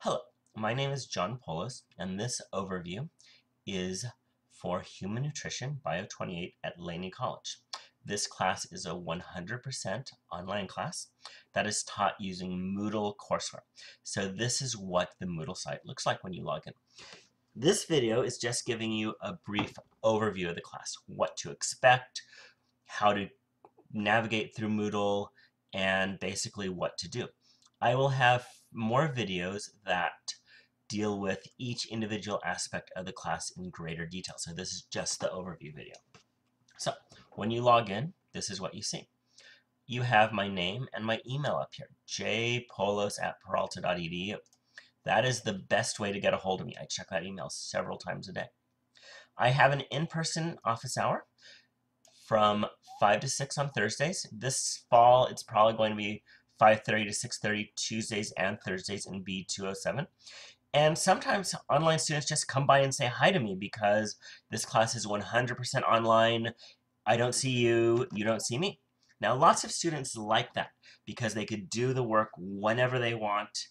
Hello, my name is John Polis, and this overview is for Human Nutrition Bio 28 at Laney College. This class is a 100% online class that is taught using Moodle courseware. So this is what the Moodle site looks like when you log in. This video is just giving you a brief overview of the class, what to expect, how to navigate through Moodle, and basically what to do. I will have more videos that deal with each individual aspect of the class in greater detail. So this is just the overview video. So when you log in, this is what you see. You have my name and my email up here, jpolos@peralta.edu. That is the best way to get a hold of me. I check that email several times a day. I have an in-person office hour from 5 to 6 on Thursdays. This fall, it's probably going to be 5:30 to 6:30 Tuesdays and Thursdays in B207. And sometimes online students just come by and say hi to me because this class is 100% online. I don't see you, you don't see me. Now, lots of students like that because they could do the work whenever they want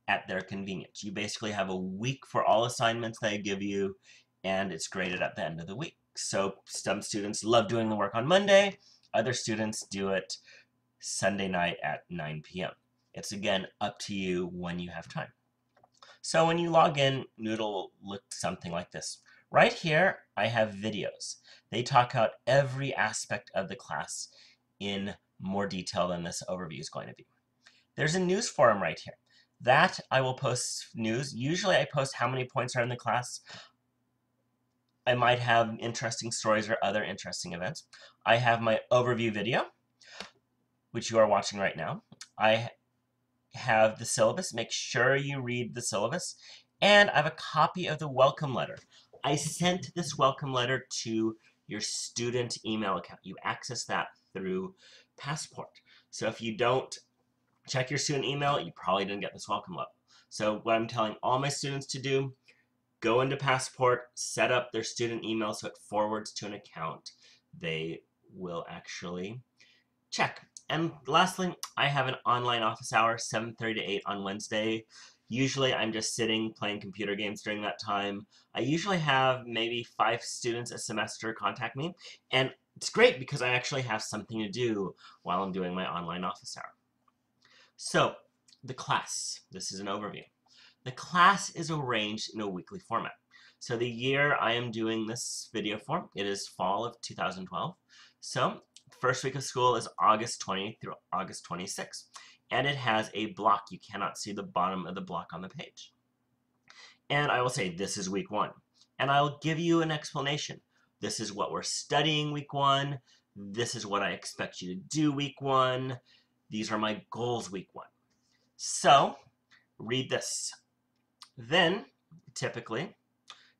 at their convenience. You basically have a week for all assignments they give you, and it's graded at the end of the week. So some students love doing the work on Monday. Other students do it Sunday night at 9 p.m. It's, again, up to you when you have time. So when you log in, Noodle will look something like this. Right here, I have videos. They talk out every aspect of the class in more detail than this overview is going to be. There's a news forum right here. That I will post news. Usually I post how many points are in the class. I might have interesting stories or other interesting events. I have my overview video, which you are watching right now. I have the syllabus. Make sure you read the syllabus. And I have a copy of the welcome letter. I sent this welcome letter to your student email account. You access that through Passport. So if you don't check your student email, you probably didn't get this welcome letter. So what I'm telling all my students to do, go into Passport, set up their student email so it forwards to an account they will actually check. And lastly, I have an online office hour, 7:30 to 8 on Wednesday. Usually I'm just sitting playing computer games during that time. I usually have maybe 5 students a semester contact me, and it's great because I actually have something to do while I'm doing my online office hour. So, the class. This is an overview. The class is arranged in a weekly format. So the year I am doing this video for, it is fall of 2012. So first week of school is August 20th through August 26th. And it has a block. You cannot see the bottom of the block on the page. And I will say this is week 1. And I'll give you an explanation. This is what we're studying week 1. This is what I expect you to do week 1. These are my goals week 1. So read this. Then, typically,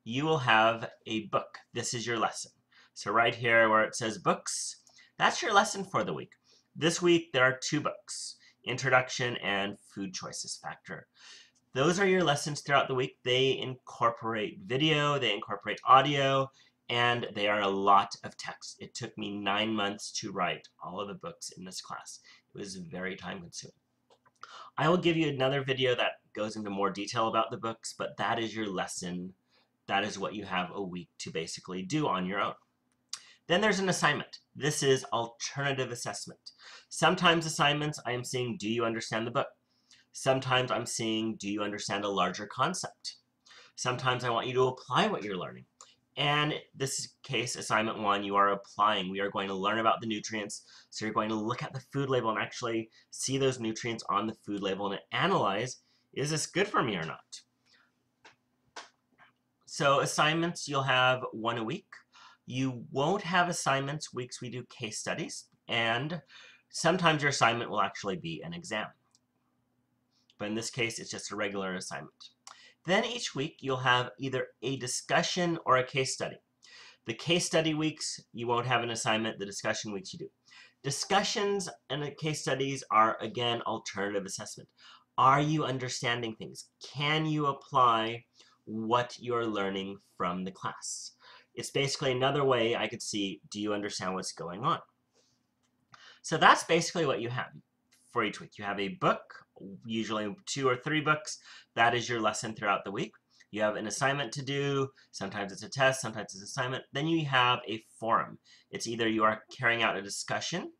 you will have a book. This is your lesson. So right here where it says books, that's your lesson for the week. This week there are 2 books, Introduction and Food Choices Factor. Those are your lessons throughout the week. They incorporate video, they incorporate audio, and they are a lot of text. It took me 9 months to write all of the books in this class. It was very time consuming. I will give you another video that goes into more detail about the books, but that is your lesson. That is what you have a week to basically do on your own. Then there's an assignment. This is alternative assessment. Sometimes assignments I am seeing, do you understand the book? Sometimes I'm seeing, do you understand a larger concept? Sometimes I want you to apply what you're learning. And this case, assignment 1, you are applying. We are going to learn about the nutrients. So you're going to look at the food label and actually see those nutrients on the food label and analyze, is this good for me or not? So assignments, you'll have 1 a week. You won't have assignments weeks we do case studies. And sometimes your assignment will actually be an exam. But in this case, it's just a regular assignment. Then each week, you'll have either a discussion or a case study. The case study weeks, you won't have an assignment. The discussion weeks, you do. Discussions and the case studies are, again, alternative assessment. Are you understanding things? Can you apply what you're learning from the class? It's basically another way I could see, do you understand what's going on? So that's basically what you have for each week. You have a book usually 2 or 3 books. That is your lesson throughout the week. You have an assignment to do. Sometimes it's a test, sometimes it's an assignment. Then you have a forum. It's either you are carrying out a discussion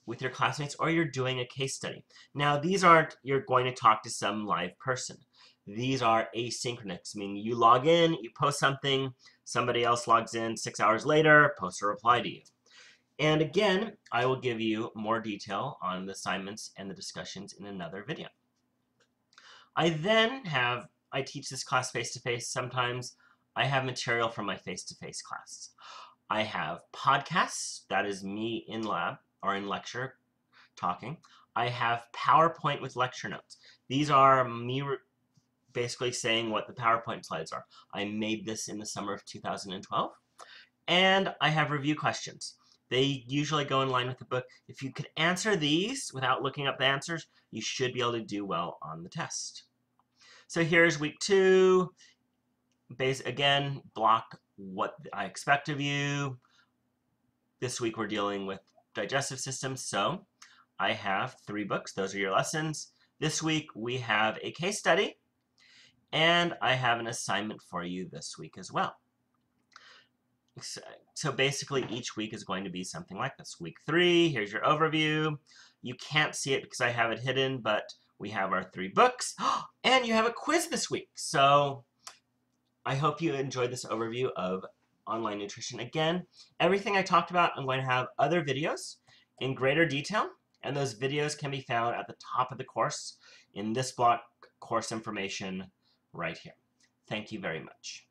with your classmates or you're doing a case study. Now, these aren't you're going to talk to some live person. These are asynchronous, meaning you log in, you post something, somebody else logs in 6 hours later, posts a reply to you. And again, I will give you more detail on the assignments and the discussions in another video. I teach this class face-to-face. Sometimes I have material from my face-to-face class. I have podcasts, that is me in lab or in lecture talking. I have PowerPoint with lecture notes. These are me basically saying what the PowerPoint slides are. I made this in the summer of 2012. And I have review questions. They usually go in line with the book. If you could answer these without looking up the answers, you should be able to do well on the test. So here's week 2. Again, block what I expect of you. This week we're dealing with digestive systems, so I have 3 books. Those are your lessons. This week we have a case study, and I have an assignment for you this week as well. So basically each week is going to be something like this. Week 3, here's your overview. You can't see it because I have it hidden, but we have our 3 books, and you have a quiz this week. So I hope you enjoyed this overview of online nutrition. Again, everything I talked about, I'm going to have other videos in greater detail, and those videos can be found at the top of the course in this block, course information right here. Thank you very much.